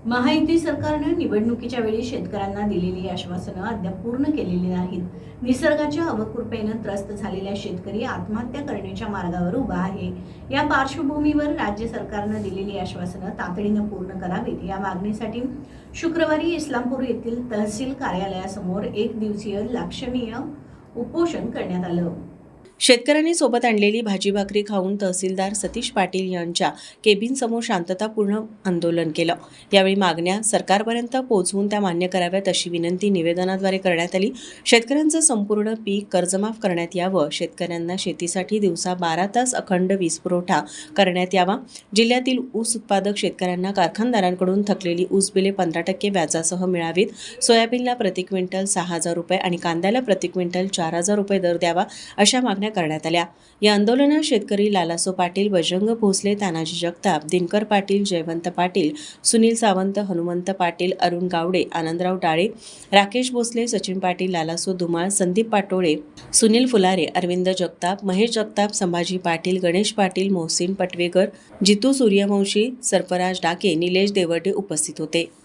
महायुती सरकारनं निवडणुकीच्या वेळी शेतकऱ्यांना दिलेली आश्वासनं अद्याप पूर्ण केलेली नाहीत. निसर्गाच्या अवकृपेनं त्रस्त झालेला शेतकरी आत्महत्या करण्याच्या मार्गावर उभा आहे. या पार्श्वभूमीवर राज्य सरकारनं दिलेली आश्वासनं तातडीनं पूर्ण करावीत या मागणीसाठी शुक्रवारी इस्लामपूर येथील तहसील कार्यालयासमोर एक दिवसीय लक्षणीय उपोषण करण्यात आलं. शेतकऱ्यांनी सोबत आणलेली भाजी भाकरी खाऊन तहसीलदार सतीश पाटील यांच्या केबिनसमोर शांततापूर्ण आंदोलन केलं. यावेळी मागण्या सरकारपर्यंत पोहोचवून त्या मान्य कराव्यात अशी विनंती निवेदनाद्वारे करण्यात आली. शेतकऱ्यांचं संपूर्ण पीक कर्जमाफ करण्यात यावं, शेतकऱ्यांना शेतीसाठी दिवसा 12 तास अखंड वीज पुरवठा करण्यात यावा, जिल्ह्यातील ऊस उत्पादक शेतकऱ्यांना कारखानदारांकडून थकलेली ऊस बिले 15% व्याजासह मिळावीत, सोयाबीनला प्रति क्विंटल 6,000 रुपये आणि कांद्याला प्रति क्विंटल 4,000 रुपये दर द्यावा अशा मागण्या करण्यात आल्या. या आंदोलनात शेतकरी लालासो पाटील, बजरंग भोसले, तानाजी जगताप, दिनकर पाटील, जयवंत पाटील, सुनील सावंत, हनुमंत पाटील, अरुण गावडे, आनंदराव डाळे, राकेश भोसले, सचिन पाटील, लालासो धुमाळ, संदीप पाटोळे, सुनील फुलारे, अरविंद जगताप, महेश जगताप, संभाजी पाटील, गणेश पाटील, मोहसिन पटवेकर, जितू सूर्यवंशी, सरफराज डाके, निलेश देवटे उपस्थित होते.